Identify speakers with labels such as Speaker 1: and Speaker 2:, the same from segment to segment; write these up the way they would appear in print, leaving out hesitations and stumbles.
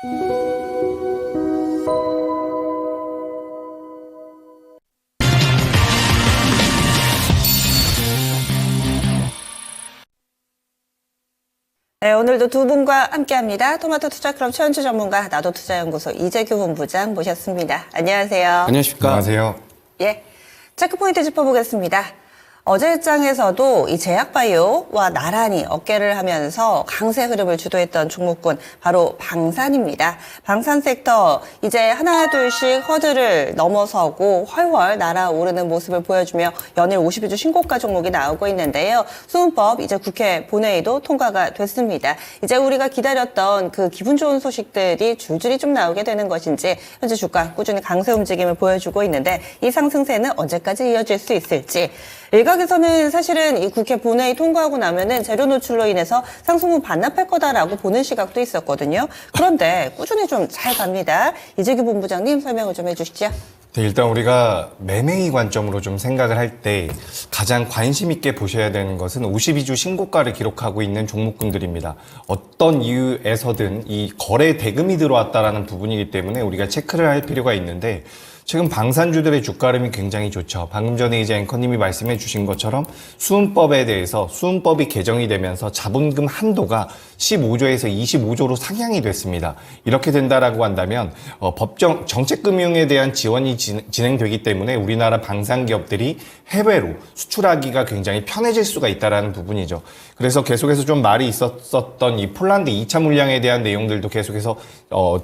Speaker 1: 네, 오늘도 두 분과 함께합니다. 토마토 투자클럽 최현주 전문가, 나도투자연구소 이재규 본부장 모셨습니다. 안녕하세요.
Speaker 2: 안녕하십니까.
Speaker 3: 안녕하세요.
Speaker 1: 예, 체크포인트 짚어보겠습니다. 어제 장에서도 이 제약바이오와 나란히 어깨를 하면서 강세 흐름을 주도했던 종목군 바로 방산입니다. 방산 섹터 이제 하나 둘씩 허들을 넘어서고 훨훨 날아오르는 모습을 보여주며 연일 52주 신고가 종목이 나오고 있는데요. 수은법 이제 국회 본회의도 통과가 됐습니다. 이제 우리가 기다렸던 그 기분 좋은 소식들이 줄줄이 좀 나오게 되는 것인지 현재 주가 꾸준히 강세 움직임을 보여주고 있는데 이 상승세는 언제까지 이어질 수 있을지 일각에서는 사실은 이 국회 본회의 통과하고 나면은 재료 노출로 인해서 상승분 반납할 거다라고 보는 시각도 있었거든요. 그런데 꾸준히 좀 잘 갑니다. 이재규 본부장님 설명을 좀 해주시죠.
Speaker 3: 네, 일단 우리가 매매의 관점으로 좀 생각을 할 때 가장 관심 있게 보셔야 되는 것은 52주 신고가를 기록하고 있는 종목군들입니다. 어떤 이유에서든 이 거래 대금이 들어왔다라는 부분이기 때문에 우리가 체크를 할 필요가 있는데 최근 방산주들의 주가 흐름이 굉장히 좋죠. 방금 전에 이제 앵커님이 말씀해 주신 것처럼 수은법에 대해서 수은법이 개정이 되면서 자본금 한도가 15조에서 25조로 상향이 됐습니다. 이렇게 된다라고 한다면 법정 정책금융에 대한 지원이 진행되기 때문에 우리나라 방산기업들이 해외로 수출하기가 굉장히 편해질 수가 있다라는 부분이죠. 그래서 계속해서 좀 말이 있었던 이 폴란드 2차 물량에 대한 내용들도 계속해서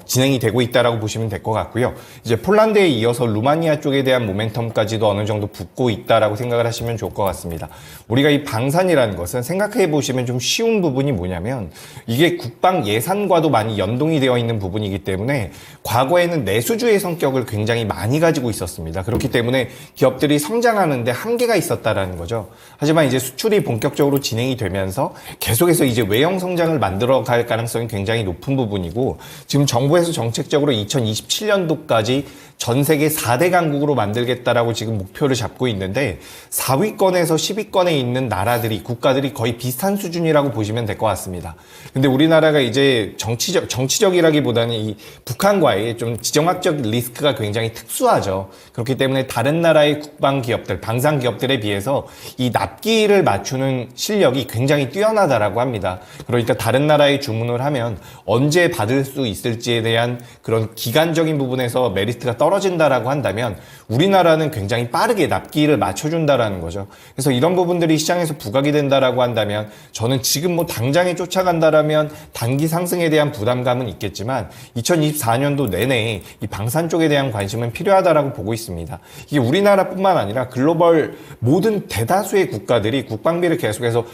Speaker 3: 진행이 되고 있다라고 보시면 될 것 같고요. 이제 폴란드에 이어서 루마니아 쪽에 대한 모멘텀까지도 어느 정도 붙고 있다라고 생각을 하시면 좋을 것 같습니다. 우리가 이 방산이라는 것은 생각해 보시면 좀 쉬운 부분이 뭐냐면 이게 국방 예산과도 많이 연동이 되어 있는 부분이기 때문에 과거에는 내수주의 성격을 굉장히 많이 가지고 있었습니다. 그렇기 때문에 기업들이 성장하는데 한계가 있었다라는 거죠. 하지만 이제 수출이 본격적으로 진행이 되면서 계속해서 이제 외형 성장을 만들어 갈 가능성이 굉장히 높은 부분이고 지금 정부에서 정책적으로 2027년도까지 전 세계 4대 강국으로 만들겠다라고 지금 목표를 잡고 있는데 4위권에서 10위권에 있는 나라들이 국가들이 거의 비슷한 수준이라고 보시면 될 것 같습니다. 근데 우리나라가 이제 정치적이라기보다는 이 북한과의 좀 지정학적 리스크가 굉장히 특수하죠. 그렇기 때문에 다른 나라의 국방 기업들, 방산 기업들에 비해서 이 납기를 맞추는 실력이 굉장히 뛰어나다라고 합니다. 그러니까 다른 나라에 주문을 하면 언제 받을 수 있을지에 대한 그런 기간적인 부분에서 메리트가 떨어진다라고 한다면 우리나라는 굉장히 빠르게 납기를 맞춰준다라는 거죠. 그래서 이런 부분들이 시장에서 부각이 된다라고 한다면 저는 지금 뭐 당장에 쫓아간다라면 단기 상승에 대한 부담감은 있겠지만 2024년도 내내 이 방산 쪽에 대한 관심은 필요하다라고 보고 있습니다. 이게 우리나라뿐만 아니라 글로벌 모든 대다수의 국가들이 국방비를 계속해서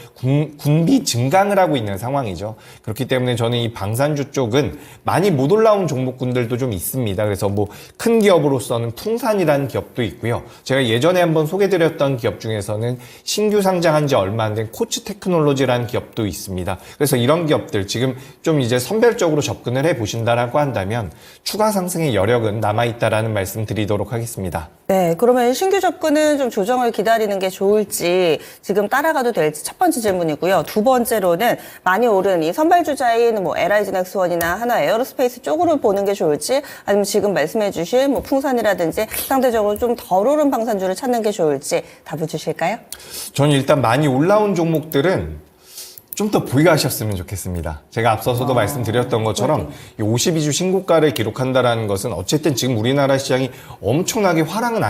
Speaker 3: 군비 증강을 하고 있는 상황이죠. 그렇기 때문에 저는 이 방산주 쪽은 많이 못 올라온 종목군들도 좀 있습니다. 그래서 뭐 큰 기업으로서는 풍산이라는 기업도 있고요. 제가 예전에 한번 소개드렸던 기업 중에서는 신규 상장한 지 얼마 안 된 코츠 테크놀로지라는 기업도 있습니다. 그래서 이런 기업들 지금 좀 이제 선별적으로 접근을 해 보신다라고 한다면 추가 상승의 여력은 남아있다라는 말씀 드리도록 하겠습니다.
Speaker 1: 네, 그러면 신규 접근은 좀 조정을 기다리는 게 좋을지 지금 따라가도 될지 첫 번째 질문이고요. 두 번째로는 많이 오른 이 선발주자인 뭐 LI진엑스원이나 하나 에어로스페이스 쪽으로 보는 게 좋을지 아니면 지금 말씀해 주신 뭐 풍산이라든지 상대적으로 좀 덜 오른 방산주를 찾는 게 좋을지 답을 주실까요?
Speaker 3: 저는 일단 많이 올라온 종목들은 좀 더 보유하셨으면 좋겠습니다. 제가 앞서서도 말씀드렸던 것처럼 이 52주 신고가를 기록한다라는 것은 어쨌든 지금 우리나라 시장이 엄청나게 화랑은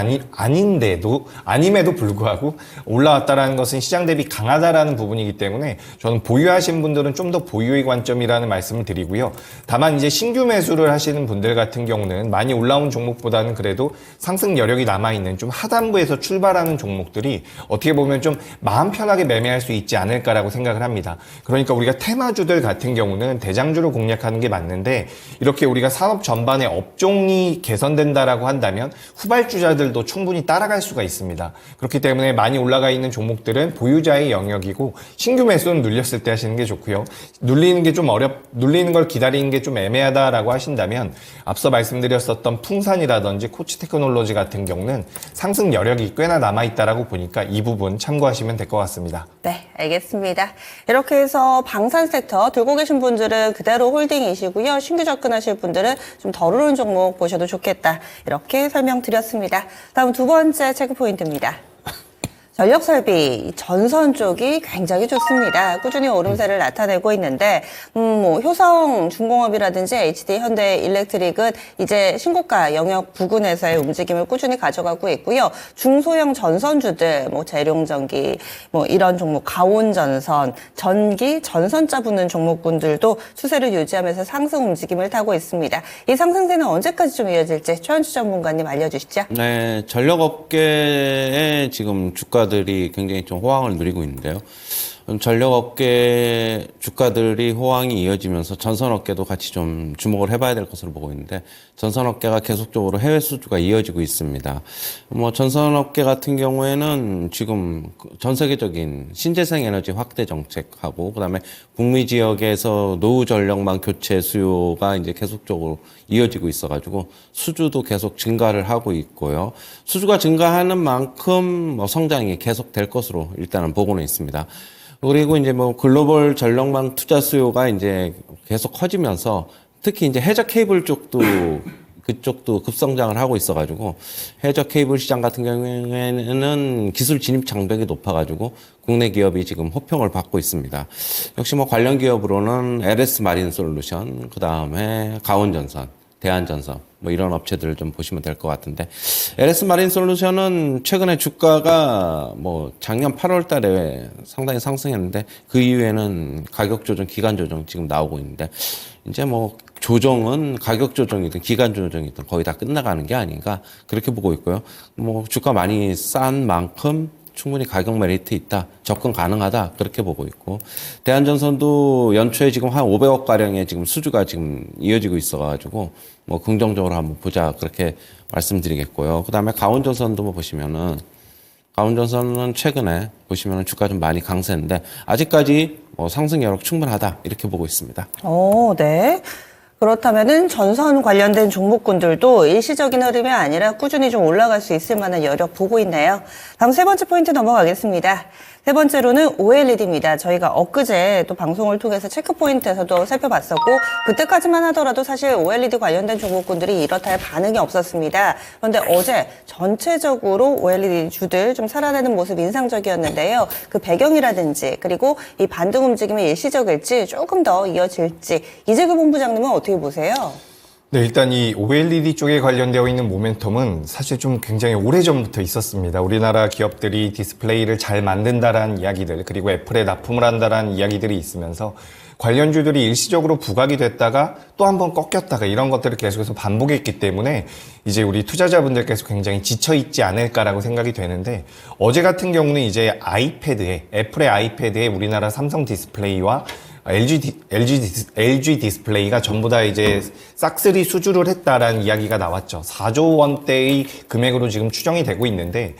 Speaker 3: 아님에도 불구하고 올라왔다라는 것은 시장 대비 강하다라는 부분이기 때문에 저는 보유하신 분들은 좀 더 보유의 관점이라는 말씀을 드리고요. 다만 이제 신규 매수를 하시는 분들 같은 경우는 많이 올라온 종목보다는 그래도 상승 여력이 남아있는 좀 하단부에서 출발하는 종목들이 어떻게 보면 좀 마음 편하게 매매할 수 있지 않을까라고 생각을 합니다. 그러니까 우리가 테마주들 같은 경우는 대장주를 공략하는 게 맞는데 이렇게 우리가 산업 전반의 업종이 개선된다라고 한다면 후발주자들도 충분히 따라갈 수가 있습니다. 그렇기 때문에 많이 올라가 있는 종목들은 보유자의 영역이고 신규 매수는 눌렸을 때 하시는 게 좋고요. 눌리는 걸 기다리는 게 좀 애매하다라고 하신다면 앞서 말씀드렸었던 풍산이라든지 코치 테크놀로지 같은 경우는 상승 여력이 꽤나 남아있다라고 보니까 이 부분 참고하시면 될 것 같습니다.
Speaker 1: 네, 알겠습니다. 여러분 이렇게 해서 방산 섹터 들고 계신 분들은 그대로 홀딩이시고요. 신규 접근하실 분들은 좀 덜 오른 종목 보셔도 좋겠다. 이렇게 설명드렸습니다. 다음 두 번째 체크 포인트입니다. 전력설비, 전선 쪽이 굉장히 좋습니다. 꾸준히 오름세를 나타내고 있는데, 효성 중공업이라든지 HD 현대 일렉트릭은 이제 신고가 영역 부근에서의 움직임을 꾸준히 가져가고 있고요. 중소형 전선주들, 재룡전기, 이런 종목, 가온전선, 전기, 전선자 붙는 종목군들도 추세를 유지하면서 상승 움직임을 타고 있습니다. 이 상승세는 언제까지 좀 이어질지 최현주 전문가님 알려주시죠.
Speaker 2: 네, 전력업계의 지금 주가들이 굉장히 좀 호황을 누리고 있는데요. 전력업계 주가들이 호황이 이어지면서 전선업계도 같이 좀 주목을 해봐야 될 것으로 보고 있는데, 전선업계가 계속적으로 해외 수주가 이어지고 있습니다. 전선업계 같은 경우에는 지금 전 세계적인 신재생 에너지 확대 정책하고, 그다음에 북미 지역에서 노후 전력망 교체 수요가 이제 계속적으로 이어지고 있어가지고 수주도 계속 증가를 하고 있고요. 수주가 증가하는 만큼 성장이 계속될 것으로 일단은 보고는 있습니다. 그리고 이제 글로벌 전력망 투자 수요가 이제 계속 커지면서 특히 이제 해저 케이블 쪽도 그쪽도 급성장을 하고 있어가지고, 해저 케이블 시장 같은 경우에는 기술 진입 장벽이 높아가지고 국내 기업이 지금 호평을 받고 있습니다. 역시 관련 기업으로는 LS 마린 솔루션, 그 다음에 가온전선, 대한전선, 이런 업체들을 좀 보시면 될 것 같은데, LS 마린 솔루션은 최근에 주가가 작년 8월 달에 상당히 상승했는데, 그 이후에는 가격 조정, 기간 조정 지금 나오고 있는데, 이제 조정은 가격 조정이든 기간 조정이든 거의 다 끝나가는 게 아닌가, 그렇게 보고 있고요. 주가 많이 싼 만큼 충분히 가격 메리트 있다, 접근 가능하다, 그렇게 보고 있고, 대한전선도 연초에 지금 한 500억 가량의 지금 수주가 지금 이어지고 있어가지고 긍정적으로 한번 보자, 그렇게 말씀드리겠고요. 그 다음에 가온전선도 보시면은, 가온전선은 최근에 보시면은 주가 좀 많이 강세인데 아직까지 상승 여력 충분하다, 이렇게 보고 있습니다.
Speaker 1: 네. 그렇다면은 전선 관련된 종목군들도 일시적인 흐름이 아니라 꾸준히 좀 올라갈 수 있을 만한 여력 보고 있나요? 다음 세 번째 포인트 넘어가겠습니다. 세 번째로는 OLED입니다. 저희가 엊그제 또 방송을 통해서 체크 포인트에서도 살펴봤었고, 그때까지만 하더라도 사실 OLED 관련된 종목군들이 이렇다 할 반응이 없었습니다. 그런데 어제 전체적으로 OLED 주들 좀 살아나는 모습 인상적이었는데요. 그 배경이라든지 그리고 이 반등 움직임이 일시적일지 조금 더 이어질지 이재규 본부장님은 어떻게 보세요?
Speaker 3: 네, 일단 이 OLED 쪽에 관련되어 있는 모멘텀은 사실 좀 굉장히 오래전부터 있었습니다. 우리나라 기업들이 디스플레이를 잘 만든다라는 이야기들, 그리고 애플에 납품을 한다라는 이야기들이 있으면서 관련주들이 일시적으로 부각이 됐다가 또 한 번 꺾였다가 이런 것들을 계속해서 반복했기 때문에 이제 우리 투자자분들께서 굉장히 지쳐있지 않을까라고 생각이 되는데, 어제 같은 경우는 이제 애플의 아이패드에 우리나라 삼성 디스플레이와 LG 디스플레이가 전부 다 이제 싹쓸이 수주를 했다라는 이야기가 나왔죠. 4조 원대의 금액으로 지금 추정이 되고 있는데,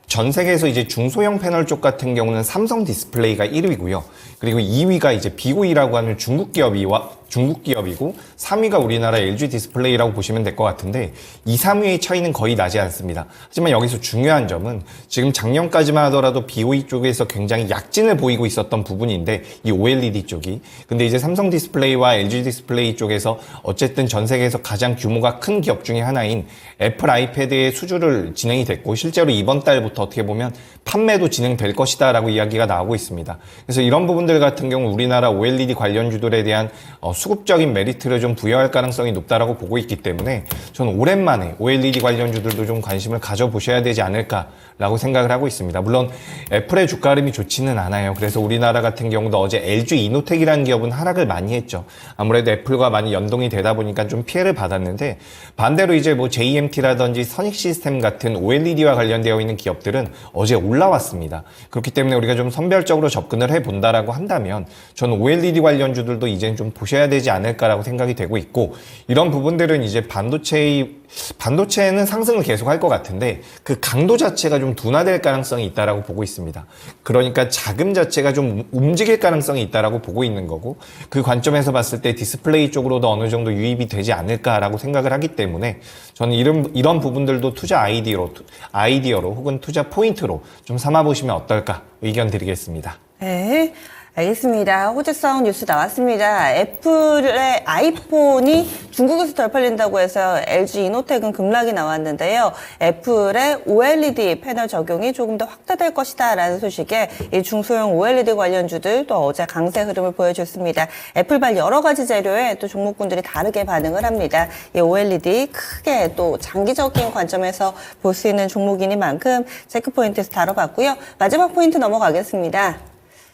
Speaker 3: 전 세계에서 이제 중소형 패널 쪽 같은 경우는 삼성 디스플레이가 1위고요. 그리고 2위가 이제 비고이라고 하는 중국 기업이고 3위가 우리나라 LG 디스플레이라고 보시면 될 것 같은데, 2, 3위의 차이는 거의 나지 않습니다. 하지만 여기서 중요한 점은 지금 작년까지만 하더라도 BOE 쪽에서 굉장히 약진을 보이고 있었던 부분인데, 이 OLED 쪽이. 근데 이제 삼성 디스플레이와 LG 디스플레이 쪽에서 어쨌든 전 세계에서 가장 규모가 큰 기업 중에 하나인 애플 아이패드의 수주를 진행이 됐고, 실제로 이번 달부터 어떻게 보면 판매도 진행될 것이다 라고 이야기가 나오고 있습니다. 그래서 이런 부분들 같은 경우 우리나라 OLED 관련주들에 대한 수급적인 메리트를 좀 부여할 가능성이 높다라고 보고 있기 때문에 저는 오랜만에 OLED 관련주들도 좀 관심을 가져보셔야 되지 않을까라고 생각을 하고 있습니다. 물론 애플의 주가 흐름이 좋지는 않아요. 그래서 우리나라 같은 경우도 어제 LG 이노텍이라는 기업은 하락을 많이 했죠. 아무래도 애플과 많이 연동이 되다 보니까 좀 피해를 받았는데, 반대로 이제 JMT라든지 선익시스템 같은 OLED와 관련되어 있는 기업들은 어제 올라왔습니다. 그렇기 때문에 우리가 좀 선별적으로 접근을 해본다라고 한다면 저는 OLED 관련주들도 이제는 좀 보셔야 되지 않을까라고 생각이 되고 있고, 이런 부분들은 이제 반도체는 상승을 계속할 것 같은데 그 강도 자체가 좀 둔화될 가능성이 있다라고 보고 있습니다. 그러니까 자금 자체가 좀 움직일 가능성이 있다라고 보고 있는 거고, 그 관점에서 봤을 때 디스플레이 쪽으로도 어느 정도 유입이 되지 않을까라고 생각을 하기 때문에 저는 이런 부분들도 투자 아이디어로 혹은 투자 포인트로 좀 삼아보시면 어떨까 의견 드리겠습니다.
Speaker 1: 네. 알겠습니다. 호재성 뉴스 나왔습니다. 애플의 아이폰이 중국에서 덜 팔린다고 해서 LG 이노텍은 급락이 나왔는데요. 애플의 OLED 패널 적용이 조금 더 확대될 것이다라는 소식에 이 중소형 OLED 관련주들 또 어제 강세 흐름을 보여줬습니다. 애플발 여러 가지 재료에 또 종목군들이 다르게 반응을 합니다. 이 OLED 크게 또 장기적인 관점에서 볼 수 있는 종목이니만큼 체크포인트에서 다뤄봤고요. 마지막 포인트 넘어가겠습니다.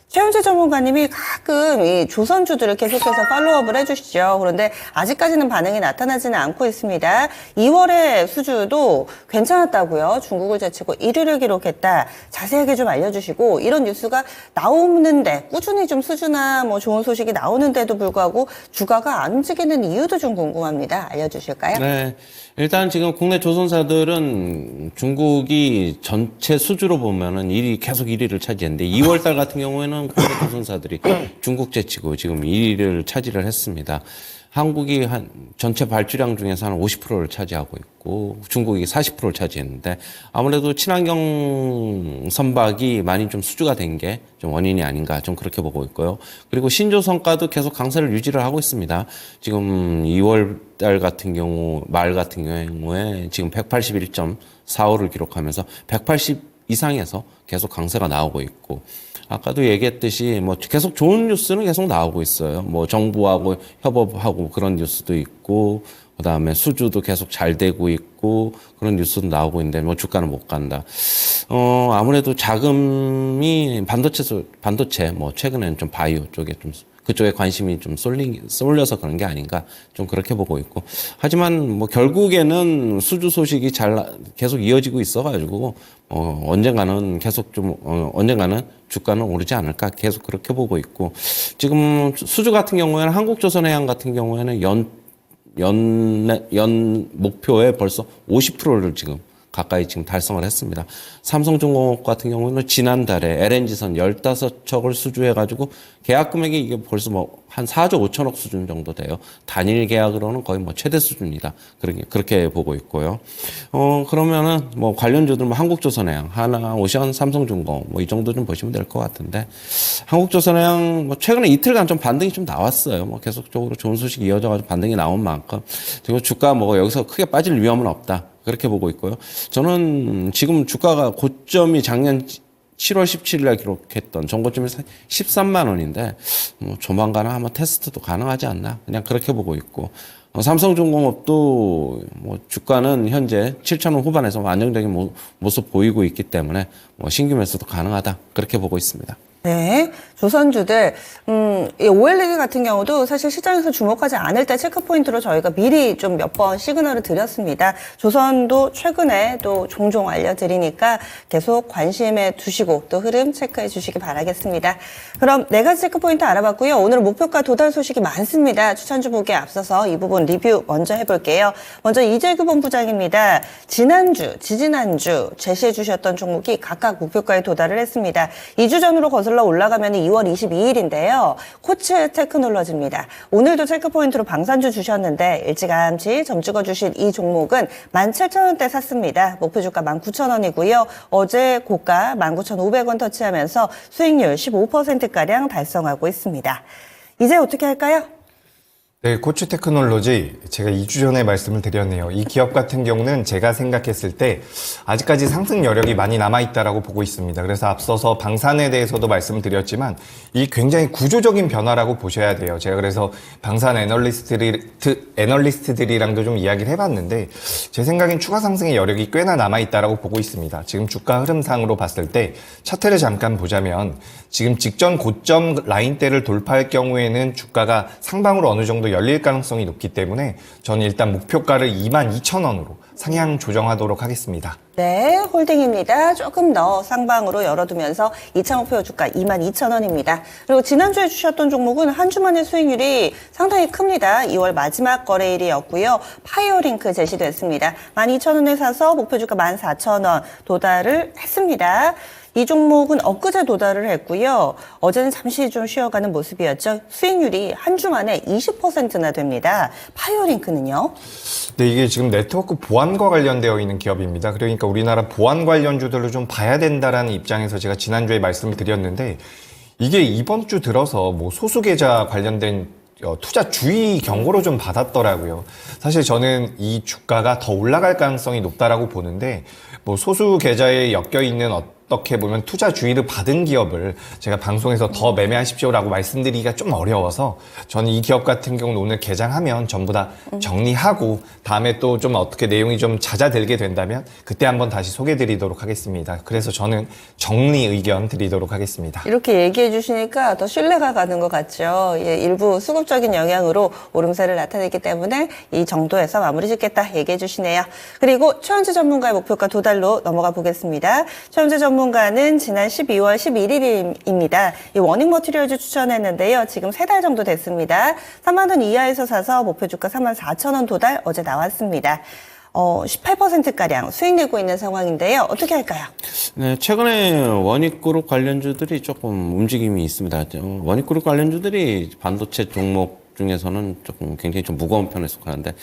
Speaker 1: 최현재 전문가님이 가끔 이 조선주들을 계속해서 팔로우업을 해주시죠. 그런데 아직까지는 반응이 나타나지는 않고 있습니다. 2월의 수주도 괜찮았다고요. 중국을 제치고 1위를 기록했다. 자세하게 좀 알려주시고 이런 뉴스가 나오는데 꾸준히 좀 수주나 뭐 좋은 소식이 나오는데도 불구하고 주가가 안 움직이는 이유도 좀 궁금합니다. 알려주실까요?
Speaker 2: 네. 일단 지금 국내 조선사들은 중국이 전체 수주로 보면은 계속 1위를 차지했는데 2월 달 같은 경우에는 국내 조선사들이 중국 제치고 지금 1위를 차지를 했습니다. 한국이 전체 발주량 중에서 한 50%를 차지하고 있고 중국이 40%를 차지했는데 아무래도 친환경 선박이 많이 좀 수주가 된 게 좀 원인이 아닌가 좀 그렇게 보고 있고요. 그리고 신조성과도 계속 강세를 유지를 하고 있습니다. 지금 2월 달 같은 경우 말 같은 경우에 지금 181.45를 기록하면서 180 이상에서 계속 강세가 나오고 있고 아까도 얘기했듯이 뭐 계속 좋은 뉴스는 계속 나오고 있어요. 뭐 정부하고 협업하고 그런 뉴스도 있고 그다음에 수주도 계속 잘 되고 있고 그런 뉴스도 나오고 있는데 뭐 주가는 못 간다. 아무래도 자금이 반도체 뭐 최근에는 좀 바이오 쪽에 좀 그쪽에 관심이 좀 쏠려서 그런 게 아닌가 좀 그렇게 보고 있고 하지만 뭐 결국에는 수주 소식이 계속 이어지고 있어가지고 언젠가는 언젠가는 주가는 오르지 않을까 계속 그렇게 보고 있고 지금 수주 같은 경우에는 한국조선해양 같은 경우에는 연 목표에 벌써 50%를 지금 가까이 지금 달성을 했습니다. 삼성중공업 같은 경우는 지난달에 LNG선 15척을 수주해가지고 계약 금액이 이게 벌써 뭐 한 4조 5천억 수준 정도 돼요. 단일 계약으로는 거의 뭐 최대 수준이다. 그렇게 보고 있고요. 그러면은 뭐 관련주들 뭐 한국조선해양, 하나오션, 삼성중공업 뭐 이 정도 좀 보시면 될 것 같은데 한국조선해양 뭐 최근에 이틀간 좀 반등이 좀 나왔어요. 뭐 계속적으로 좋은 소식이 이어져가지고 반등이 나온 만큼 그리고 주가 뭐 여기서 크게 빠질 위험은 없다. 그렇게 보고 있고요. 저는 지금 주가가 고점이 작년 7월 17일 날 기록했던 전고점이 13만 원인데 뭐 조만간에 한번 테스트도 가능하지 않나 그냥 그렇게 보고 있고 삼성중공업도 뭐 주가는 현재 7천 원 후반에서 안정적인 모습 보이고 있기 때문에 뭐 신규 매수도 가능하다 그렇게 보고 있습니다.
Speaker 1: 네, 조선주들, 이 OLED 같은 경우도 사실 시장에서 주목하지 않을 때 체크포인트로 저희가 미리 좀 몇 번 시그널을 드렸습니다. 조선도 최근에 또 종종 알려드리니까 계속 관심에 두시고 또 흐름 체크해 주시기 바라겠습니다. 그럼 4가지 체크포인트 알아봤고요. 오늘은 목표가 도달 소식이 많습니다. 추천주 보기에 앞서서 이 부분 리뷰 먼저 해볼게요. 먼저 이재규 본부장입니다. 지난주, 지지난주 제시해 주셨던 종목이 각각 목표가에 도달을 했습니다. 2주 전으로 거슬러 올라가면 2월 22일인데요. 코츠 테크놀로지입니다. 오늘도 체크포인트로 방산주 주셨는데 일찌감치 점 찍어주신 이 종목은 17,000원대 샀습니다. 목표주가 19,000원이고요. 어제 고가 19,500원 터치하면서 수익률 15%가량 달성하고 있습니다. 이제 어떻게 할까요?
Speaker 3: 네, 코츠 테크놀로지 제가 2주 전에 말씀을 드렸네요. 이 기업 같은 경우는 제가 생각했을 때 아직까지 상승 여력이 많이 남아있다라고 보고 있습니다. 그래서 앞서서 방산에 대해서도 말씀을 드렸지만 이 굉장히 구조적인 변화라고 보셔야 돼요. 제가 그래서 방산 애널리스트들이랑도 좀 이야기를 해봤는데 제 생각엔 추가 상승의 여력이 꽤나 남아있다라고 보고 있습니다. 지금 주가 흐름상으로 봤을 때 차트를 잠깐 보자면 지금 직전 고점 라인대를 돌파할 경우에는 주가가 상방으로 어느 정도 열릴 가능성이 높기 때문에 저는 일단 목표가를 22,000원으로 상향 조정하도록 하겠습니다.
Speaker 1: 네, 홀딩입니다. 조금 더 상방으로 열어두면서 2차 목표 주가 22,000원입니다. 그리고 지난주에 주셨던 종목은 한 주 만에 수익률이 상당히 큽니다. 2월 마지막 거래일이었고요. 파이어링크 제시됐습니다. 12,000원에 사서 목표 주가 14,000원 도달을 했습니다. 이 종목은 엊그제 도달을 했고요. 어제는 잠시 좀 쉬어가는 모습이었죠. 수익률이 한 주 만에 20%나 됩니다. 파이어링크는요?
Speaker 3: 네, 이게 지금 네트워크 보안과 관련되어 있는 기업입니다. 그러니까 우리나라 보안 관련주들을 좀 봐야 된다라는 입장에서 제가 지난주에 말씀을 드렸는데 이게 이번 주 들어서 뭐 소수 계좌 관련된 투자 주의 경고를 좀 받았더라고요. 사실 저는 이 주가가 더 올라갈 가능성이 높다라고 보는데 뭐 소수 계좌에 엮여 있는 어떻게 보면 투자 주의를 받은 기업을 제가 방송에서 더 매매하십시오라고 말씀드리기가 좀 어려워서 저는 이 기업 같은 경우는 오늘 개장하면 전부 다 정리하고 다음에 또 좀 어떻게 내용이 좀 잦아들게 된다면 그때 한번 다시 소개드리도록 하겠습니다. 그래서 저는 정리 의견 드리도록 하겠습니다.
Speaker 1: 이렇게 얘기해 주시니까 더 신뢰가 가는 것 같죠. 예, 일부 수급적인 영향으로 오름세를 나타냈기 때문에 이 정도에서 마무리 짓겠다 얘기해 주시네요. 그리고 최현재 전문가의 목표가 도달로 넘어가 보겠습니다. 최현재 전문가는 지난 12월 11일입니다. 이 워닝 머티리얼즈 추천했는데요. 지금 3달 정도 됐습니다. 3만 원 이하에서 사서 목표 주가 34,000원 도달 어제 나왔습니다. 18%가량 수익 내고 있는 상황인데요. 어떻게 할까요?
Speaker 2: 네, 최근에 원익그룹 관련주들이 조금 움직임이 있습니다. 원익그룹 관련주들이 반도체 종목 중에서는 조금 굉장히 좀 무거운 편에 속하는데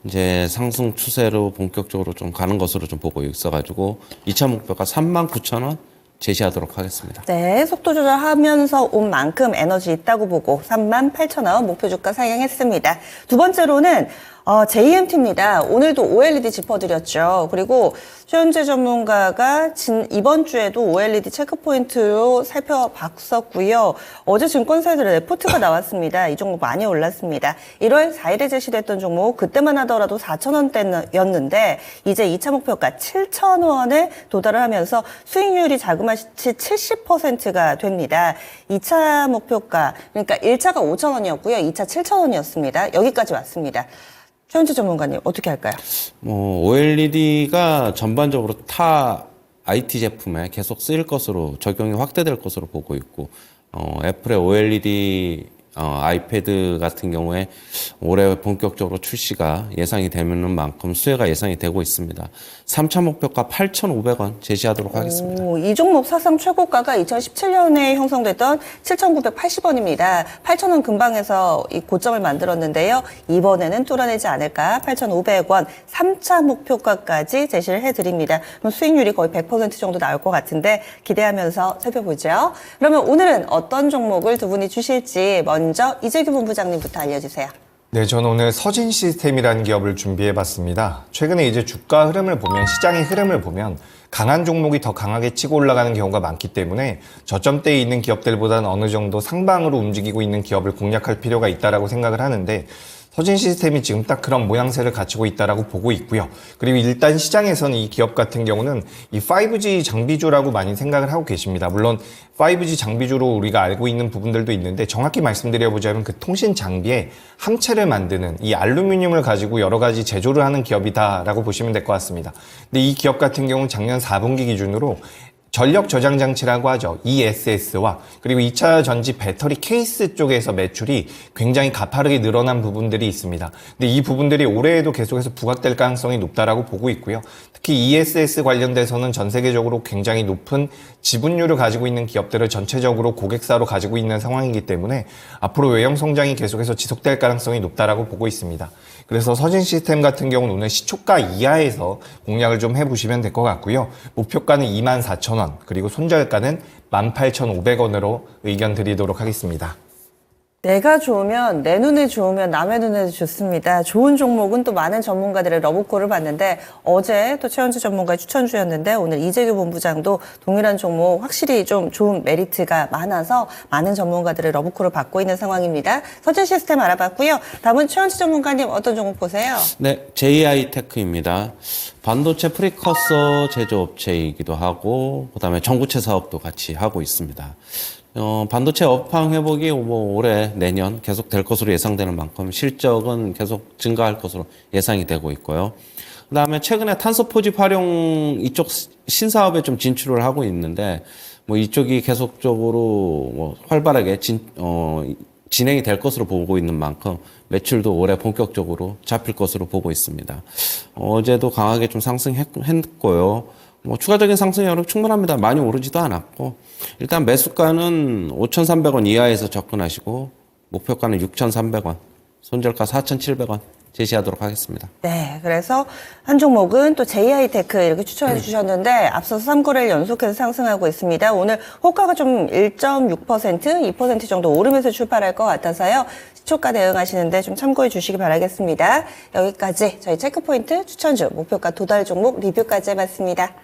Speaker 2: 이제 상승 추세로 본격적으로 좀 가는 것으로 좀 보고 있어가지고 2차 목표가 39,000원 제시하도록 하겠습니다.
Speaker 1: 네, 속도 조절하면서 온 만큼 에너지 있다고 보고 38,000원 목표 주가 상향했습니다. 두 번째로는 JMT입니다. 오늘도 OLED 짚어드렸죠. 그리고 최현재 전문가가 이번 주에도 OLED 체크포인트로 살펴봤었고요. 어제 증권사에서 레포트가 나왔습니다. 이 종목 많이 올랐습니다. 1월 4일에 제시됐던 종목 그때만 하더라도 4,000원대였는데 이제 2차 목표가 7,000원에 도달을 하면서 수익률이 자그마치 70%가 됩니다. 2차 목표가 그러니까 1차가 5,000원이었고요. 2차 7,000원이었습니다. 여기까지 왔습니다. 최현재 전문가님 어떻게 할까요?
Speaker 2: OLED가 전반적으로 타 IT 제품에 계속 쓰일 것으로 적용이 확대될 것으로 보고 있고 애플의 OLED 아이패드 같은 경우에 올해 본격적으로 출시가 예상이 되는 만큼 수혜가 예상이 되고 있습니다. 3차 목표가 8,500원 제시하도록 하겠습니다.
Speaker 1: 이 종목 사상 최고가가 2017년에 형성됐던 7,980원입니다. 8,000원 근방에서 이 고점을 만들었는데요. 이번에는 뚫어내지 않을까 8,500원 3차 목표가까지 제시를 해드립니다. 그럼 수익률이 거의 100% 정도 나올 것 같은데 기대하면서 살펴보죠. 그러면 오늘은 어떤 종목을 두 분이 주실지 먼저 이재규 본부장님부터 알려주세요.
Speaker 3: 네, 저는 오늘 서진 시스템이라는 기업을 준비해봤습니다. 최근에 이제 주가 흐름을 보면, 시장의 흐름을 보면 강한 종목이 더 강하게 치고 올라가는 경우가 많기 때문에 저점대에 있는 기업들보다는 어느 정도 상방으로 움직이고 있는 기업을 공략할 필요가 있다고 생각을 하는데 서진 시스템이 지금 딱 그런 모양새를 갖추고 있다라고 보고 있고요. 그리고 일단 시장에서는 이 기업 같은 경우는 이 5G 장비주라고 많이 생각을 하고 계십니다. 물론 5G 장비주로 우리가 알고 있는 부분들도 있는데 정확히 말씀드려보자면 그 통신 장비에 함체를 만드는 이 알루미늄을 가지고 여러 가지 제조를 하는 기업이다라고 보시면 될 것 같습니다. 근데 이 기업 같은 경우는 작년 4분기 기준으로 전력 저장 장치라고 하죠. ESS와 그리고 2차 전지 배터리 케이스 쪽에서 매출이 굉장히 가파르게 늘어난 부분들이 있습니다. 근데 이 부분들이 올해에도 계속해서 부각될 가능성이 높다라고 보고 있고요. 특히 ESS 관련돼서는 전 세계적으로 굉장히 높은 지분율을 가지고 있는 기업들을 전체적으로 고객사로 가지고 있는 상황이기 때문에 앞으로 외형 성장이 계속해서 지속될 가능성이 높다라고 보고 있습니다. 그래서 서진 시스템 같은 경우는 오늘 시초가 이하에서 공략을 좀 해보시면 될 것 같고요. 목표가는 24,000원, 그리고 손절가는 18,500원으로 의견 드리도록 하겠습니다.
Speaker 1: 내가 좋으면 내 눈에 좋으면 남의 눈에도 좋습니다. 좋은 종목은 또 많은 전문가들의 러브콜을 받는데 어제 또 최현재 전문가의 추천주였는데 오늘 이재규 본부장도 동일한 종목 확실히 좀 좋은 메리트가 많아서 많은 전문가들의 러브콜을 받고 있는 상황입니다. 서진 시스템 알아봤고요. 다음은 최현재 전문가님 어떤 종목 보세요?
Speaker 2: 네, JI테크입니다. 반도체 프리커서 제조업체이기도 하고 그다음에 전구체 사업도 같이 하고 있습니다. 반도체 업황 회복이 올해 내년 계속 될 것으로 예상되는 만큼 실적은 계속 증가할 것으로 예상이 되고 있고요. 그다음에 최근에 탄소 포집 활용 이쪽 신사업에 좀 진출을 하고 있는데 이쪽이 계속적으로 활발하게 진행이 될 것으로 보고 있는 만큼 매출도 올해 본격적으로 잡힐 것으로 보고 있습니다. 어제도 강하게 좀 상승했고요. 추가적인 상승 여력 충분합니다. 많이 오르지도 않았고 일단 매수가는 5,300원 이하에서 접근하시고 목표가는 6,300원, 손절가 4,700원 제시하도록 하겠습니다.
Speaker 1: 네, 그래서 한 종목은 또 JI테크 이렇게 추천해 주셨는데 앞서서 3거래일 연속해서 상승하고 있습니다. 오늘 호가가 좀 1.6%, 2% 정도 오르면서 출발할 것 같아서요. 시초가 대응하시는데 좀 참고해 주시기 바라겠습니다. 여기까지 저희 체크포인트 추천주 목표가 도달 종목 리뷰까지 해봤습니다.